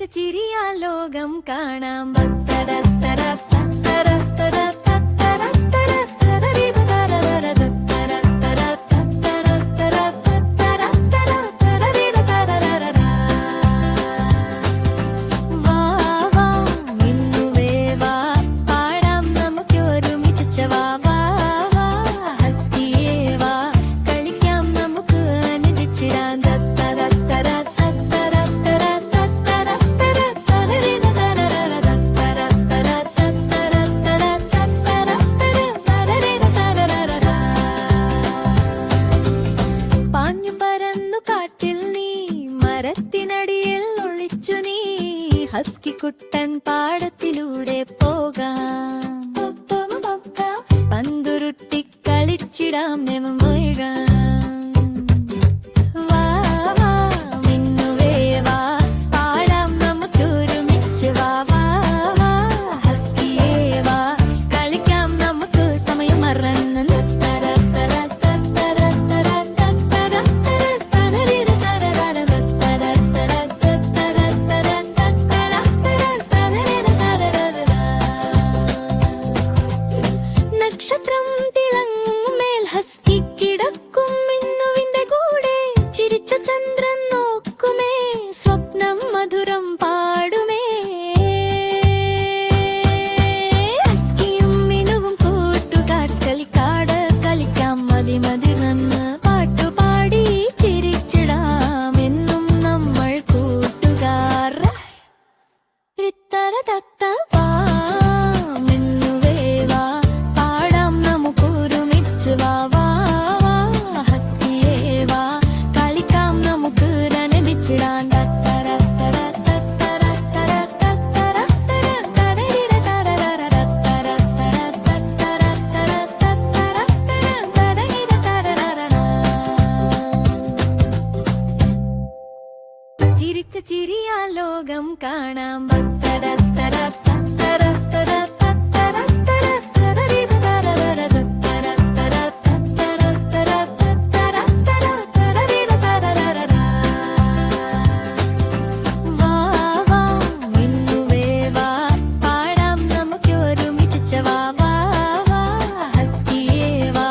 ചിരിച്ച ചിരിയാ ലോകം കാണാം ഭക്തരത്തര തത്തര തര തത്തര തര തരരിതരരര തത്തര തര തത്തര തര തത്തര തര തരരിതരരര വാ വാ മിന്നുവേ വാ പാടാം നമുക്ക് ഒരുമിച്ച് വാ വാ വാ ഹസ്കിയേ വാ കളിക്കാം നമുക്ക് അനുദിച്ചിടാം തത്തര തര തത്തര തര തത്തര തര തരരിതരരര തത്തര തര തത്തര തര തത്തര തര തരരിതരരര പാഞ്ഞു പരന്നു കാട്ടിൽ നീ മരത്തിനടിയിൽ ഒളിച്ചു നീ ഹസ്കി കുട്ടൻ പാടത്തിലൂടെ പോകാം പന്തുരുട്ടി കളിച്ചിടാം നെമൊഴുകാം വാ വാ മിന്നുവേ വാ പാടാം നമുക്ക് ഒരുമിച്ച് വാ വാ വാ ഹസ്കിയേ വാ കളിക്കാം നമുക്ക് സമയം മറന്ന് തര തര തത്തര തര തത്തര തര തരരിതരരര തത്തര തര തത്തര തര തത്തര തര തരരിതരരര നക്ഷത്രം തിളങ്ങും മേൽ ഹസ്കി കിടക്കും മിന്നുവിന്റെ കൂടെ ചിരിച്ച ചന്ദ്രൻ നോക്കുമേ സ്വപ്നം മധുരം പാടുമേ ഹസ്കിയും മിനുവും കൂട്ടുകാർ കളിക്കാട് കളിക്കാം മതി മതി നന്ന് പാട്ടുപാടി ചിരിച്ചിടാം എന്നും നമ്മൾ കൂട്ടുകാർ രിത്തര തത്ത വാ മിന്നുവേ വാ പാടാം നമുക്ക് ഒരുമിച്ച് വാ വാ വാ ഹസ്കിയേ വാ കളിക്കാം നമുക്ക് രണദിച്ചിടാം തത്തര തര തത്തര തര തത്തര തര തരരിതരരര തത്തര തര തത്തര തര തത്തര തര തരരിതരരര ചിരിച്ച ചിരിയാ ലോകം കാണാം ഭക്തരത്തര തത്തര തര തത്തര തര തരരിതരരര തത്തര തര തത്തര തര തത്തര തര തരരിതരരര വാ വാ മിന്നുവേ വാ പാടാം നമുക്ക് ഒരുമിച്ച് വാ വാ വാ ഹസ്കിയേ വാ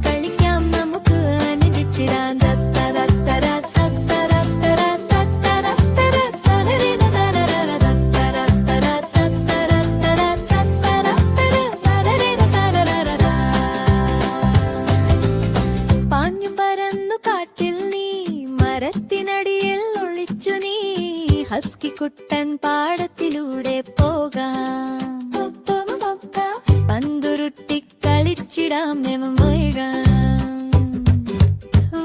കളിക്കാം നമുക്ക് അനുദിച്ചിടാം തത്തര തര തത്തര തര തത്തര തര തരരിതരരര തത്തര തര തത്തര തര തത്തര തര തരരിതരരര പാഞ്ഞു പരന്നു കാട്ടിൽ നീ മരത്തിനടിയിൽ ഒളിച്ചു നീ ഹസ്കി കുട്ടൻ പാടത്തിലൂടെ പോകാം പന്തുരുട്ടി കളിച്ചിടാം നെമൊഴുകാം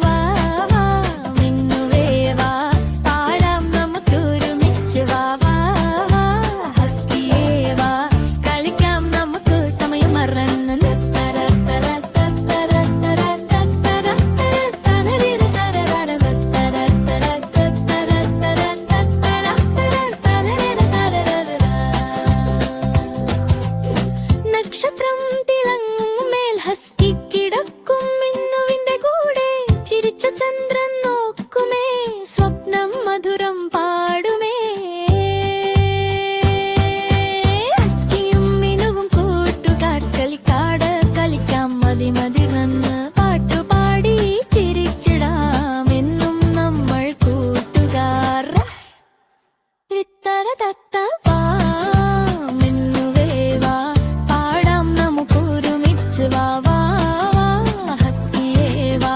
വാ വാ മിന്നുവേ വാ പാടാം നമുക്ക് ഒരുമിച്ച് വാ വാ വാ ഹസ്കിയേ വാ കളിക്കാം നമുക്ക് സമയം മറന്ന് തര തര തത്തര തര തത്തര തര തരരിതരരര തത്തര തര തത്തര തര തത്തര തര തരരിതരരര നക്ഷത്രം തിളങ്ങും മേൽ ഹസ്കി കിടക്കും മിന്നുവിന്റെ കൂടെ ചിരിച്ച ചന്ദ്രൻ നോക്കുമേ സ്വപ്നം മധുരം പാടുമേ ഹസ്കിയും മിനുവും കൂട്ടുകാർ കളിക്കാട് കളിക്കാം മതി മതി നന്ന് പാട്ടുപാടി ചിരിച്ചിടാം എന്നും നമ്മൾ കൂട്ടുകാർ രിത്തര തത്ത വാ മിന്നുവേ വാ പാടാം നമുക്ക് ഒരുമിച്ച് വാ വാ വാ ഹസ്കിയേ വാ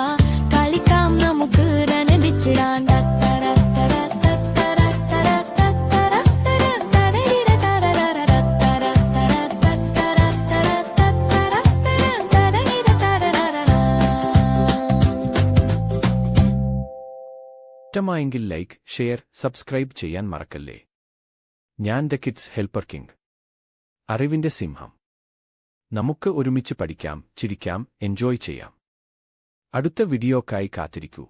കളിക്കാം നമുക്ക് രണദിച്ചിടാം തത്തര തര തത്തര തര തത്തര തര തരരിതരരര തത്തര തര തത്തര തര തത്തര തര തരരിതരരര ഇഷ്ടമായെങ്കിൽ ലൈക്ക്, ഷെയർ, സബ്സ്ക്രൈബ് ചെയ്യാൻ മറക്കല്ലേ. ഞാൻ ദ കിഡ്സ് ഹെൽപ്പർ കിങ്, അറിവിന്റെ സിംഹം. നമുക്ക് ഒരുമിച്ച് പഠിക്കാം, ചിരിക്കാം, എൻജോയ് ചെയ്യാം. അടുത്ത വീഡിയോക്കായി കാത്തിരിക്കൂ.